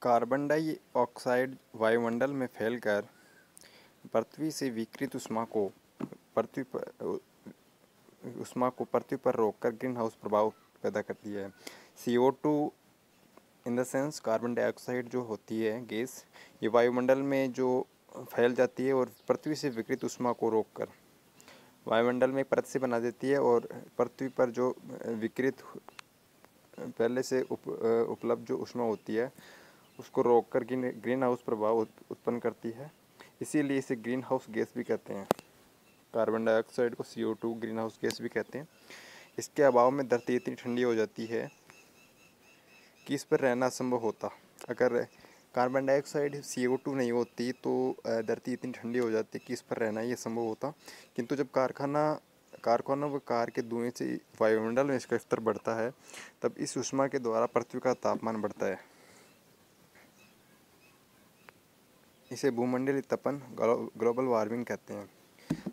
Carbon dioxide वायुमंडल में फैलकर पृथ्वी से विकिरित ऊष्मा को पृथ्वी पर रोककर ग्रीन हाउस प्रभाव पैदा करती है। CO2 in the sense carbon dioxide जो होती है गैस, ये वायुमंडल में जो फैल जाती है और पृथ्वी से विकिरित ऊष्मा को रोककर वायुमंडल में एक परत से बना देती है और पृथ्वी पर जो विकिरित पहले से उपलब्ध जो ऊष्मा होती है उसको रोककर ग्रीन हाउस प्रभाव उत्पन्न करती है। इसीलिए इसे ग्रीन हाउस गैस भी कहते हैं। कार्बन डाइऑक्साइड को CO2 ग्रीन हाउस गैस भी कहते हैं। इसके अभाव में धरती इतनी ठंडी हो जाती है कि इस पर रहना असंभव होता। अगर कार्बन डाइऑक्साइड CO2 नहीं होती तो धरती इतनी ठंडी हो जाती कि इस पर रहना ही असंभव होता। किंतु जब कारखानों व कार के धुएं से वायुमंडल में इसका स्तर बढ़ता है तब इस ऊष्मा के द्वारा पृथ्वी का तापमान बढ़ता है। इसे भूमंडलीय तपन ग्लोबल वार्मिंग कहते हैं।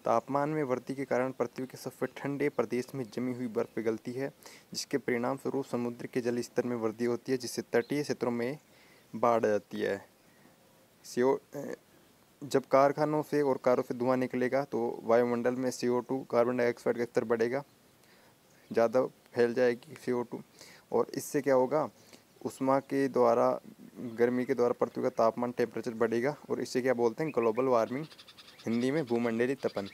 तापमान में वृद्धि के कारण पृथ्वी के सबसे ठंडे प्रदेश में जमी हुई बर्फ पिघलती है, जिसके परिणाम स्वरूप समुद्र के जल स्तर में वृद्धि होती है, जिससे तटीय क्षेत्रों में बाढ़ आ जाती है। जब कारखानों से और कारों से धुआं निकलेगा तो वायुमंडल में CO2 कार्बन डाइऑक्साइड का स्तर बढ़ेगा, ज़्यादा फैल जाएगी CO2 और इससे क्या होगा, ऊष्मा के द्वारा गर्मी के द्वारा पृथ्वी का तापमान टेम्परेचर बढ़ेगा और इसे क्या बोलते हैं, ग्लोबल वार्मिंग, हिंदी में भूमंडलीय तपन।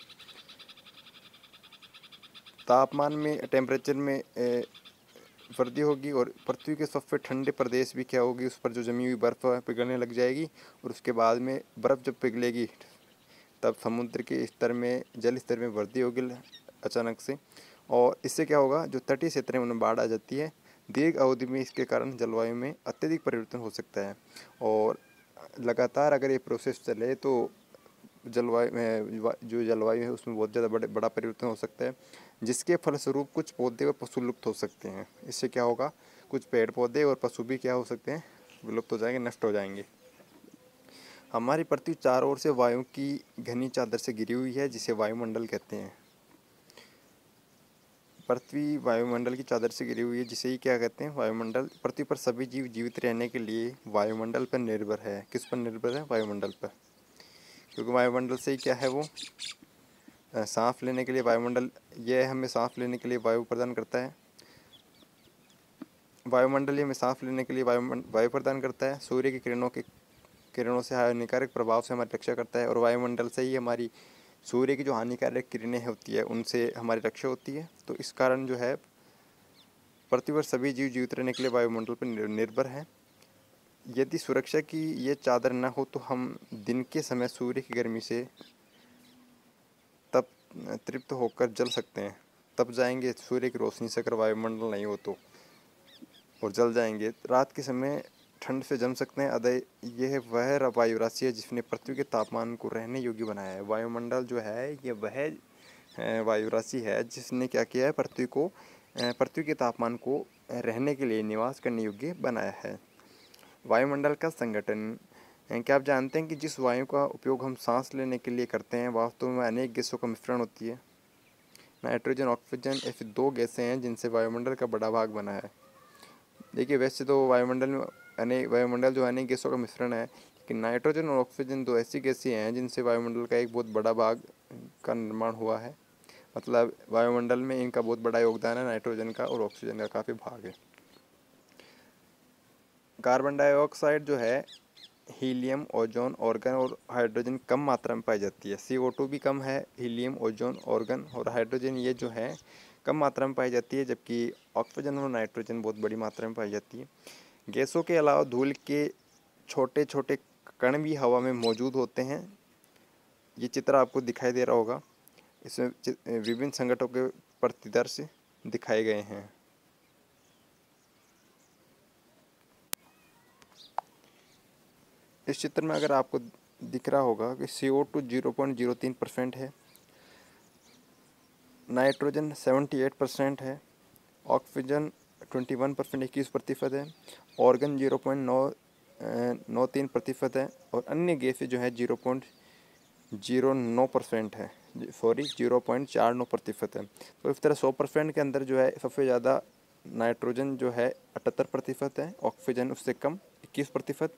तापमान में टेम्परेचर में वृद्धि होगी और पृथ्वी के सबसे ठंडे प्रदेश भी क्या होगी, उस पर जो जमी हुई बर्फ़ पिघलने लग जाएगी और उसके बाद में बर्फ़ जब पिघलेगी तब समुद्र के स्तर में जल स्तर में वृद्धि होगी अचानक से और इससे क्या होगा, जो तटीय क्षेत्र है उनमें बाढ़ आ जाती है। दीर्घ अवधि में इसके कारण जलवायु में अत्यधिक परिवर्तन हो सकता है और लगातार अगर ये प्रोसेस चले तो जलवायु है उसमें बहुत ज़्यादा बड़ा परिवर्तन हो सकता है, जिसके फलस्वरूप कुछ पौधे और पशु लुप्त हो सकते हैं। इससे क्या होगा, कुछ पेड़ पौधे और पशु भी क्या हो सकते हैं, विलुप्त हो जाएंगे, नष्ट हो जाएंगे। हमारी पृथ्वी चारों ओर से वायु की घनी चादर से घिरी हुई है, जिसे वायुमंडल कहते हैं। पृथ्वी वायुमंडल की चादर से घिरी हुई है, जिसे ही क्या कहते हैं, वायुमंडल। पृथ्वी पर सभी जीव जीवित रहने के लिए वायुमंडल पर निर्भर है। किस पर निर्भर है, वायुमंडल पर, क्योंकि वायुमंडल से ही क्या है, वो सांस लेने के लिए वायुमंडल, यह हमें सांस लेने के लिए वायु प्रदान करता है। वायुमंडल हमें सांस लेने के लिए वायु प्रदान करता है। सूर्य की किरणों से हानिकारक प्रभाव से हमारी रक्षा करता है और वायुमंडल से ही हमारी सूर्य की जो हानिकारक किरणें होती है उनसे हमारी रक्षा होती है। तो इस कारण जो है पृथ्वी पर सभी जीव जीवित रहने के लिए वायुमंडल पर निर्भर है। यदि सुरक्षा की ये चादर न हो तो हम दिन के समय सूर्य की गर्मी से तृप्त होकर जल सकते हैं, तप जाएंगे सूर्य की रोशनी से अगर वायुमंडल नहीं हो तो, और जल जाएंगे। रात के समय ठंड से जम सकते हैं। अतः यह वह वायु राशि है जिसने पृथ्वी के तापमान को रहने योग्य बनाया है। वायुमंडल जो है ये वह वायु राशि है जिसने क्या किया है, पृथ्वी के तापमान को रहने के लिए, निवास करने योग्य बनाया है। वायुमंडल का संगठन, क्या आप जानते हैं कि जिस वायु का उपयोग हम सांस लेने के लिए करते हैं वास्तव में अनेक गैसों का मिश्रण होती है। नाइट्रोजन, ऑक्सीजन ऐसी दो गैसें हैं जिनसे वायुमंडल का बड़ा भाग बना है। देखिए वैसे तो वायुमंडल जो अनेक गैसों का मिश्रण है, लेकिन नाइट्रोजन और ऑक्सीजन दो ऐसी गैसें हैं जिनसे वायुमंडल का एक बहुत बड़ा भाग का निर्माण हुआ है। मतलब वायुमंडल में इनका बहुत बड़ा योगदान है, नाइट्रोजन का और ऑक्सीजन का काफ़ी भाग है। कार्बन डाइऑक्साइड जो है हीलियम, ओजोन, ऑर्गन और हाइड्रोजन कम मात्रा में पाई जाती है। CO2 भी कम है, हीलियम, ओजोन, ऑर्गन और हाइड्रोजन ये जो है कम मात्रा में पाई जाती है, जबकि ऑक्सीजन और नाइट्रोजन बहुत बड़ी मात्रा में पाई जाती है। गैसों के अलावा धूल के छोटे छोटे कण भी हवा में मौजूद होते हैं। ये चित्र आपको दिखाई दे रहा होगा, इसमें विभिन्न संगठनों के प्रतिदर्श दिखाए गए हैं। इस चित्र में अगर आपको दिख रहा होगा कि CO2 0.03% है, नाइट्रोजन 78% है, ऑक्सीजन 21% 21% है, ऑर्गन 0.93% है और अन्य गैसें जो है 0.09% है, 0.49% है। तो इस तरह 100% के अंदर जो है सबसे ज़्यादा नाइट्रोजन जो है 78% है, ऑक्सीजन उससे कम 21%।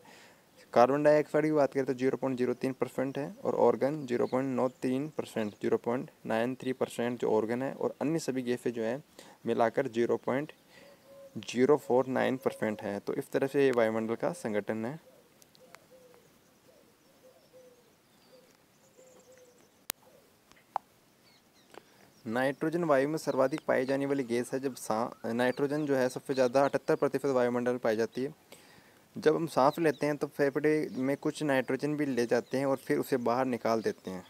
कार्बन डाइऑक्साइड की बात करें तो 0.03% है और ऑर्गन 0.93%, 0.93% जो ऑर्गन है, और अन्य सभी गैसें जो हैं मिलाकर 0.049% है। तो इस तरह से ये वायुमंडल का संगठन है। नाइट्रोजन वायु में सर्वाधिक पाई जाने वाली गैस है। जब नाइट्रोजन जो है सबसे ज़्यादा 78% वायुमंडल में पाई जाती है। जब हम सांस लेते हैं तो फेफड़े में कुछ नाइट्रोजन भी ले जाते हैं और फिर उसे बाहर निकाल देते हैं।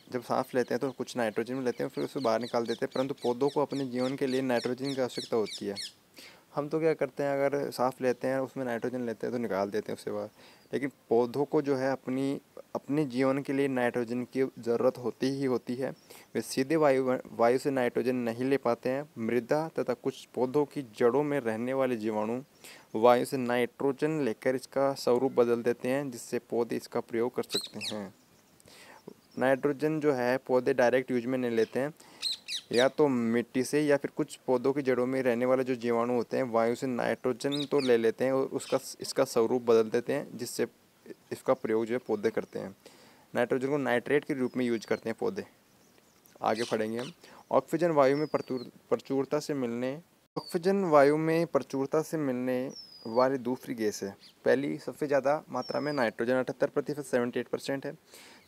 जब सांस लेते हैं तो कुछ नाइट्रोजन भी लेते हैं फिर उसे बाहर निकाल देते हैं, परंतु पौधों को अपने जीवन के लिए नाइट्रोजन की आवश्यकता होती है। हम तो क्या करते हैं, अगर सांस लेते हैं उसमें नाइट्रोजन लेते हैं तो निकाल देते हैं उससे बाहर, लेकिन पौधों को जो है अपने जीवन के लिए नाइट्रोजन की ज़रूरत होती ही होती है। वे सीधे वायु से नाइट्रोजन नहीं ले पाते हैं। मृदा तथा कुछ पौधों की जड़ों में रहने वाले जीवाणु वायु से नाइट्रोजन लेकर इसका स्वरूप बदल देते हैं, जिससे पौधे इसका प्रयोग कर सकते हैं। नाइट्रोजन जो है पौधे डायरेक्ट यूज में नहीं लेते हैं, या तो मिट्टी से या फिर कुछ पौधों की जड़ों में रहने वाले जो जीवाणु होते हैं वायु से नाइट्रोजन तो ले लेते हैं और इसका स्वरूप बदल देते हैं, जिससे इसका प्रयोग जो है पौधे करते हैं। नाइट्रोजन को नाइट्रेट के रूप में यूज करते हैं पौधे। आगे पढ़ेंगे हम। ऑक्सीजन वायु में प्रचुरता से मिलने ऑक्सीजन वायु में प्रचुरता से मिलने वाली दूसरी गैस है। पहली सबसे ज़्यादा मात्रा में नाइट्रोजन 78%, 78% है।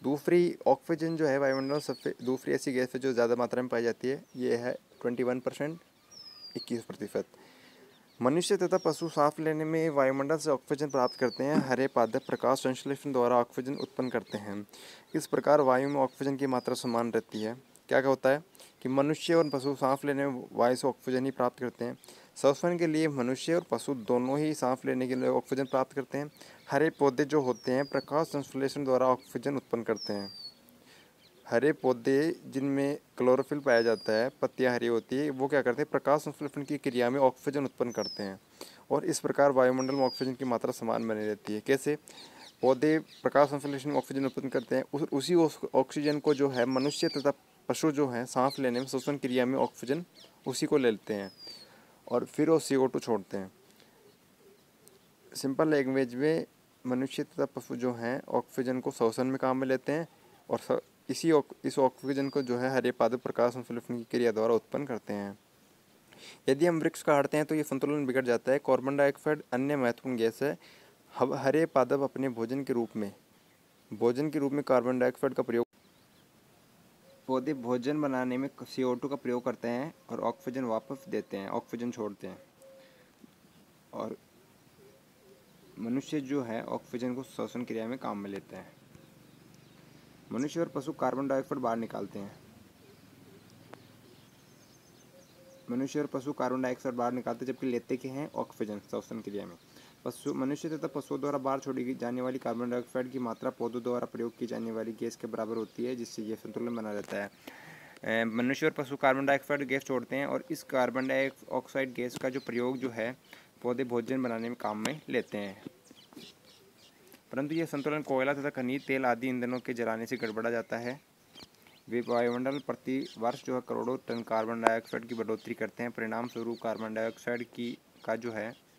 दूसरी ऑक्सीजन जो है वायुमंडल सबसे दूसरी ऐसी गैस है जो ज़्यादा मात्रा में पाई जाती है, ये है 21%, 21%। मनुष्य तथा पशु सांस लेने में वायुमंडल से ऑक्सीजन प्राप्त करते हैं। हरे पादप प्रकाश संश्लेषण द्वारा ऑक्सीजन उत्पन्न करते हैं। इस प्रकार वायु में ऑक्सीजन की मात्रा समान रहती है। क्या होता है कि मनुष्य और पशु सांस लेने में वायु से ऑक्सीजन ही प्राप्त करते हैं। श्वसन के लिए मनुष्य और पशु दोनों ही सांस लेने के लिए ऑक्सीजन प्राप्त करते हैं। हरे पौधे जो होते हैं प्रकाश संश्लेषण द्वारा ऑक्सीजन उत्पन्न करते हैं। हरे पौधे जिनमें क्लोरोफिल पाया जाता है, पत्तियां हरी होती है, वो क्या करते हैं, प्रकाश संश्लेषण की क्रिया में ऑक्सीजन उत्पन्न करते हैं और इस प्रकार वायुमंडल में ऑक्सीजन की मात्रा समान बनी रहती है। कैसे? पौधे प्रकाश संश्लेषण में ऑक्सीजन उत्पन्न करते हैं, उसी ऑक्सीजन को जो है मनुष्य तथा पशु जो है सांस लेने में श्वसन क्रिया में ऑक्सीजन उसी को लेते हैं और फिर वो CO2 छोड़ते हैं। सिंपल लैंग्वेज में मनुष्य तथा पशु जो हैं ऑक्सीजन को श्वसन में काम में लेते हैं और इस ऑक्सीजन को जो है हरे पादप प्रकाश संश्लेषण की क्रिया द्वारा उत्पन्न करते हैं। यदि हम वृक्ष काटते हैं तो ये संतुलन बिगड़ जाता है। कार्बन डाइऑक्साइड अन्य महत्वपूर्ण गैस है। हरे पादप अपने भोजन के रूप में कार्बन डाइऑक्साइड का प्रयोग पौधे भोजन बनाने में CO2 का प्रयोग करते हैं और ऑक्सीजन वापस देते हैं, ऑक्सीजन छोड़ते हैं। और मनुष्य जो है ऑक्सीजन को श्वसन क्रिया में काम में लेते हैं। मनुष्य और पशु कार्बन डाइऑक्साइड बाहर निकालते हैं। जबकि लेते के हैं ऑक्सीजन श्वसन क्रिया में। मनुष्य तथा पशुओं द्वारा बाहर छोड़ी जाने वाली कार्बन डाइऑक्साइड की मात्रा पौधों द्वारा प्रयोग की जाने वाली गैस के बराबर होती है, जिससे यह संतुलन बना रहता है। मनुष्य और पशु कार्बन डाइऑक्साइड गैस छोड़ते हैं और इस कार्बन डाइऑक्साइड गैस का जो प्रयोग जो है पौधे भोजन बनाने में काम में लेते हैं। परंतु यह संतुलन कोयला तथा खनिज तेल आदि ईंधनों के जलाने से गड़बड़ा जाता है। वे वायुमंडल प्रति वर्ष जो है करोड़ों टन कार्बन डाइऑक्साइड की बढ़ोतरी करते हैं। परिणाम स्वरूप कार्बन डाइऑक्साइड का जो है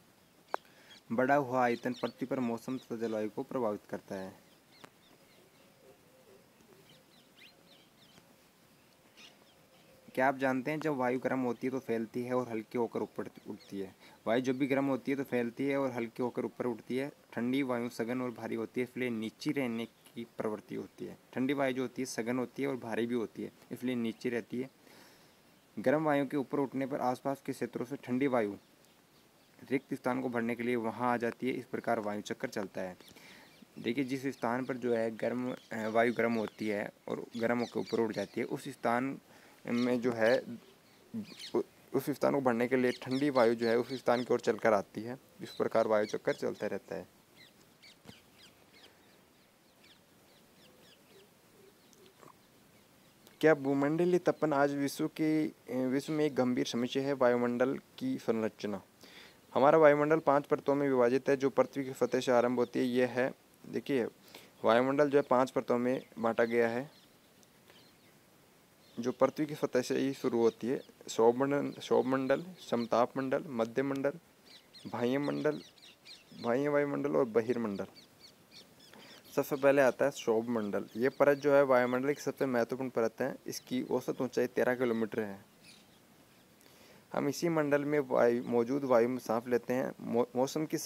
बढ़ा हुआ आयतन पृथ्वी पर मौसम तथा जलवायु को प्रभावित करता है। क्या आप जानते हैं जब वायु गर्म होती है तो फैलती है और हल्की होकर ऊपर उठती है। वायु जब भी गर्म होती है तो फैलती है और हल्की होकर ऊपर उठती है। ठंडी वायु सघन और भारी होती है, इसलिए नीचे रहने की प्रवृत्ति होती है। ठंडी वायु जो होती है सघन होती है और भारी भी होती है, इसलिए नीचे रहती है। गर्म वायु के ऊपर उठने पर आसपास के क्षेत्रों से ठंडी वायु रिक्त स्थान को भरने के लिए वहाँ आ जाती है। इस प्रकार वायु चक्कर चलता है। देखिए, जिस स्थान पर जो है वायु गर्म होती है और गर्म होकर ऊपर उठ जाती है, उस स्थान में जो है उस स्थान को भरने के लिए ठंडी वायु जो है उस स्थान की ओर चलकर आती है। इस प्रकार वायु चक्कर चलता रहता है। क्या भूमंडलीय तपन आज विश्व में एक गंभीर समस्या है? वायुमंडल की संरचना। हमारा वायुमंडल 5 परतों में विभाजित है, जो पृथ्वी की सतह से आरंभ होती है। यह है, देखिए, वायुमंडल जो है 5 परतों में बांटा गया है, जो पृथ्वी की सतह से ही शुरू होती है। सौरमंडल, समताप मंडल, मध्य मंडल, बाह्य मंडल बाह्य वायुमंडल और बहिर्मंडल। सबसे पहले आता है क्षोभ मंडल। ये परत जो है वायुमंडल की सबसे महत्वपूर्ण परत है। इसकी औसत ऊंचाई 13 किलोमीटर है। हम इसी मंडल में मौजूद वायु में सांस लेते हैं। मौसम की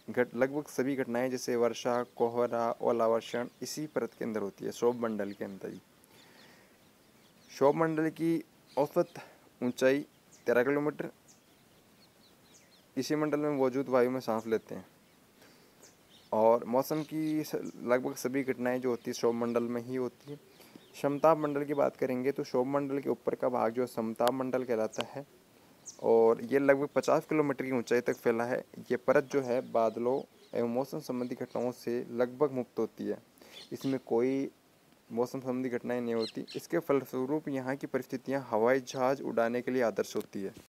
लगभग सभी घटनाएं जैसे वर्षा, कोहरा, ओलावर्षण इसी परत के अंदर होती है, क्षोभ मंडल के अंदर ही। क्षोभ मंडल की औसत ऊंचाई 13 किलोमीटर। इसी मंडल में मौजूद वायु में सांस लेते हैं और मौसम की लगभग सभी घटनाएं जो होती है क्षोभ मंडल में ही होती है। समताप मंडल की बात करेंगे तो क्षोभ मंडल के ऊपर का भाग जो समताप मंडल कहलाता है और ये लगभग 50 किलोमीटर की ऊंचाई तक फैला है। ये परत जो है बादलों एवं मौसम संबंधी घटनाओं से लगभग मुक्त होती है। इसमें कोई मौसम संबंधी घटनाएं नहीं होती। इसके फलस्वरूप यहाँ की परिस्थितियाँ हवाई जहाज उड़ाने के लिए आदर्श होती है।